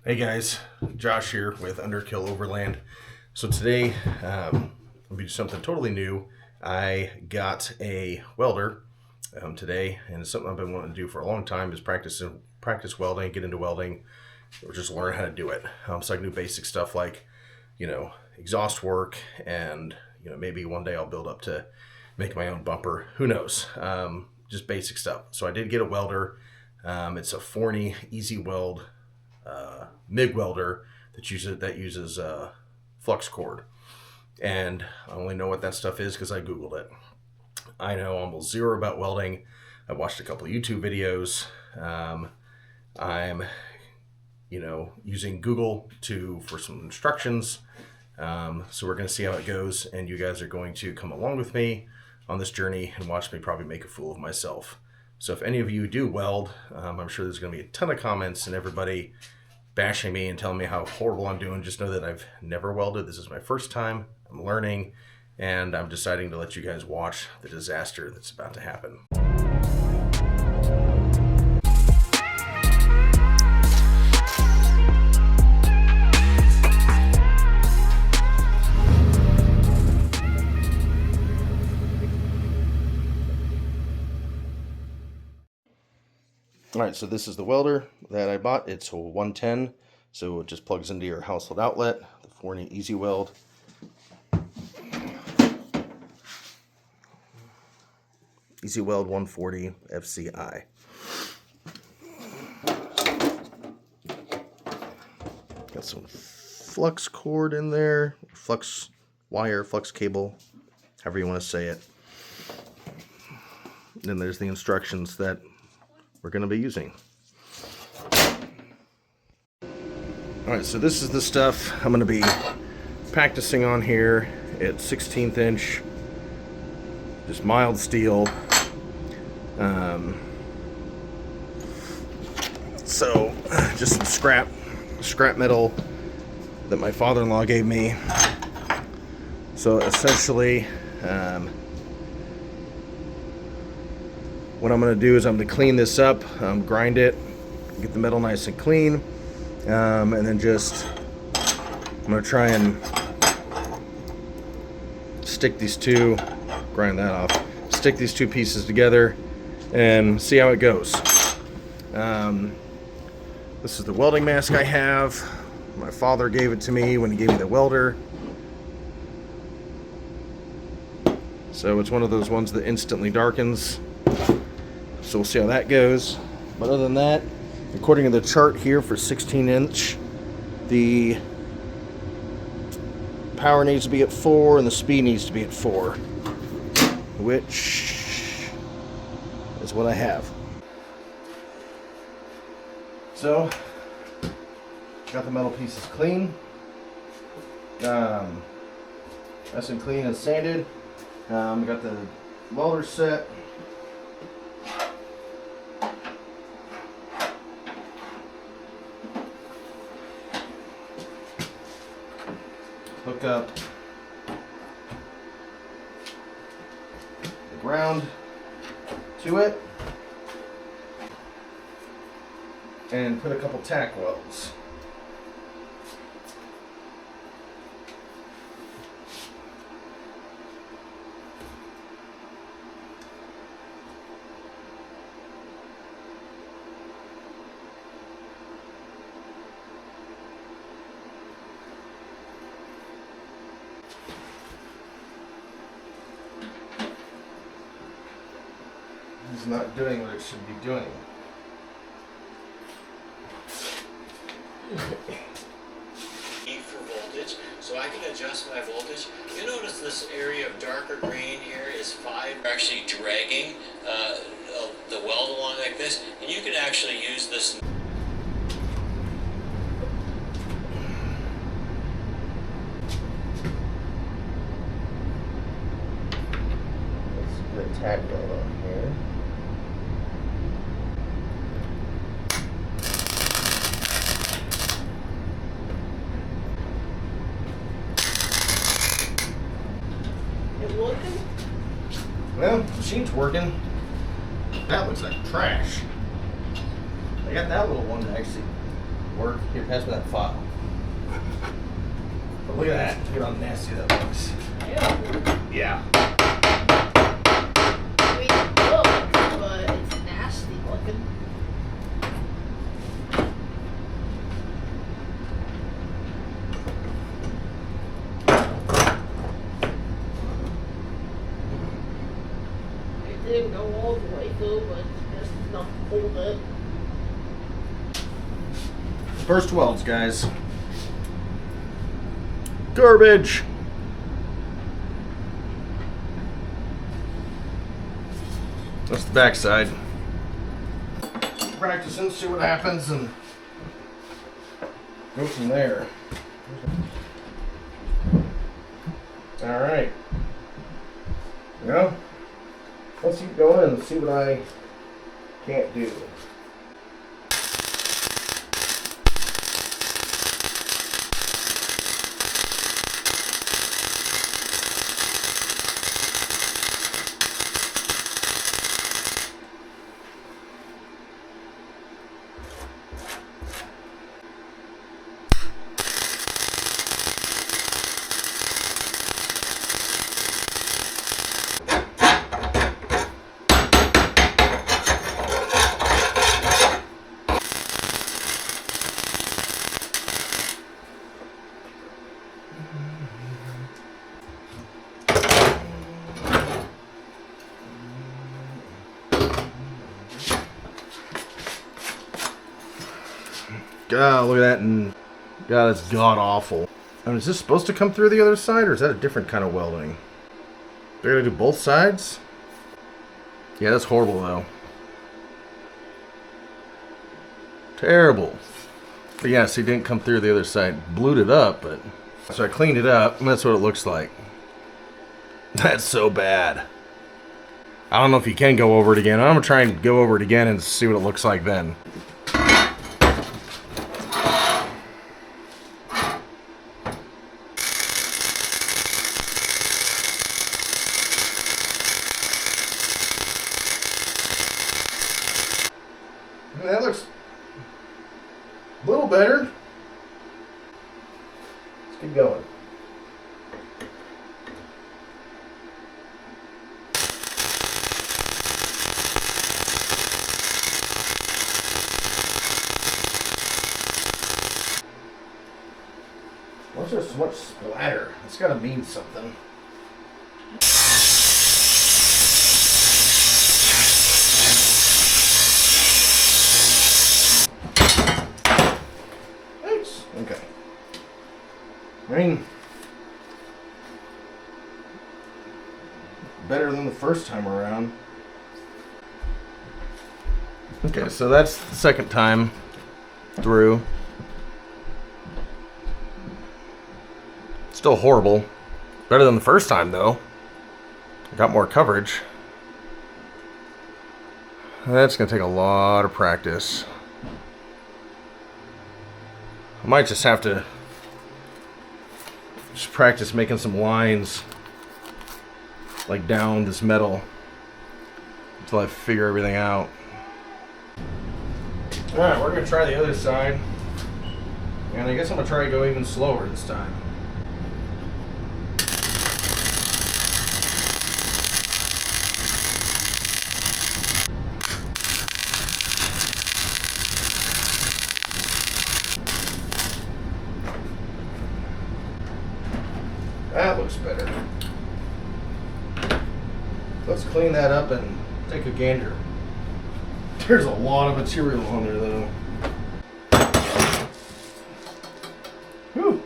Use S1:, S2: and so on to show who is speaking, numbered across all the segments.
S1: Hey guys, Josh here with Underkill Overland. So today, we'll do something totally new. I got a welder today, and it's something I've been wanting to do for a long time. Is practice welding, get into welding, or just learn how to do it. So I can do basic stuff like, exhaust work, and maybe one day I'll build up to make my own bumper. Who knows? Just basic stuff. So I did get a welder. It's a Forney Easy Weld MIG welder that uses flux cord, and I only know what that stuff is because I googled it. I know almost zero about welding. I watched a couple of YouTube videos. I'm using Google for some instructions. So we're going to see how it goes, and you guys are going to come along with me on this journey and watch me probably make a fool of myself. So if any of you do weld, I'm sure there's going to be a ton of comments and everybody bashing me and telling me how horrible I'm doing. Just know that I've never welded. This is my first time. I'm learning, and I'm deciding to let you guys watch the disaster that's about to happen. Alright, so this is the welder that I bought. It's a 110, so it just plugs into your household outlet, the Forney Easy Weld. Easy Weld 140 FCI. Got some flux cord in there, flux wire, flux cable, however you want to say it. And then there's the instructions that we're going to be using. Alright, so this is the stuff I'm going to be practicing on here. It's 16th inch, just mild steel. So just some scrap metal that my father-in-law gave me. So essentially, what I'm going to do is I'm going to clean this up, grind it, get the metal nice and clean, and then I'm going to try and stick these two pieces together and see how it goes. This is the welding mask I have. My father gave it to me when he gave me the welder. So it's one of those ones that instantly darkens. So we'll see how that goes. But other than that, according to the chart here for 16 inch, the power needs to be at 4 and the speed needs to be at 4, which is what I have. So, got the metal pieces clean. Nice and clean and sanded. Got the welder set. Hook up the ground to it and put a couple tack welds. It's not doing what it should be doing.
S2: For voltage, so I can adjust my voltage. You notice this area of darker green here is 5. We're actually dragging the weld along like this, and you can actually use this.
S1: Let's put a tack weld on here. Well, machine's working. That looks like trash. I got that little one to actually work. Here, pass me that file. But look at that. Look at how nasty that looks. Yeah.
S3: I mean, it looks, but it's nasty looking. It didn't go all the way through, but it's just enough to hold it.
S1: First welds, guys. Garbage. That's the backside. Practicing, see what happens, and go from there. All right. Well, let's keep going and see what I can't do. God, look at that, and God, that's god awful. I mean, is this supposed to come through the other side, or is that a different kind of welding? They're gonna do both sides? Yeah, that's horrible, though. Terrible. But yeah, see, it didn't come through the other side. Blued it up, but... So I cleaned it up, and that's what it looks like. That's so bad. I don't know if you can go over it again. I'm gonna try and go over it again and see what it looks like then. That looks a little better. Let's keep going. What's there so much splatter? It's gotta mean something. Okay. I mean, better than the first time around. Okay, so that's the second time through. Still horrible. Better than the first time, though. Got more coverage. That's going to take a lot of practice. I might just have to just practice making some lines like down this metal until I figure everything out. Alright, we're going to try the other side. And I guess I'm going to try to go even slower this time. That looks better. Let's clean that up and take a gander. There's a lot of material on there, though. Whew.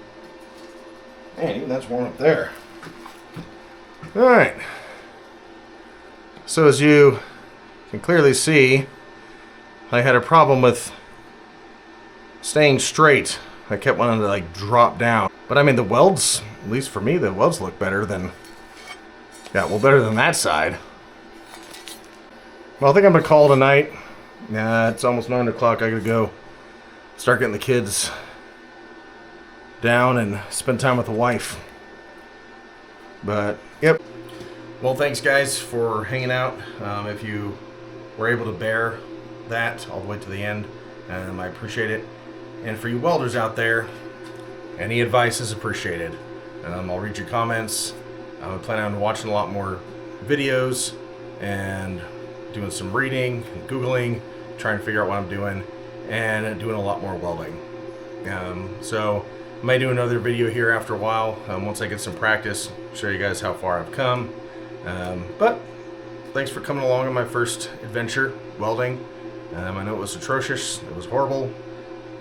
S1: Man, even that's warm up there. Alright. So as you can clearly see, I had a problem with staying straight. I kept wanting to like drop down. But I mean, the welds, at least for me, the welds look better than, yeah, well, better than that side. Well, I think I'm gonna call it a night. Yeah, it's almost 9 o'clock. I gotta go start getting the kids down and spend time with the wife. But, yep. Well, thanks guys for hanging out. If you were able to bear that all the way to the end, I appreciate it. And for you welders out there, any advice is appreciated. I'll read your comments. I plan on watching a lot more videos and doing some reading and Googling, trying to figure out what I'm doing, and doing a lot more welding. So I might do another video here after a while, once I get some practice, show you guys how far I've come. But thanks for coming along on my first adventure welding. I know it was atrocious, it was horrible.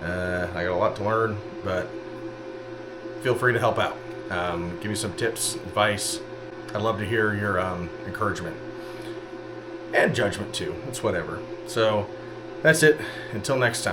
S1: I got a lot to learn, but feel free to help out. Give me some tips, advice. I'd love to hear your encouragement and judgment too. It's whatever. So that's it. Until next time.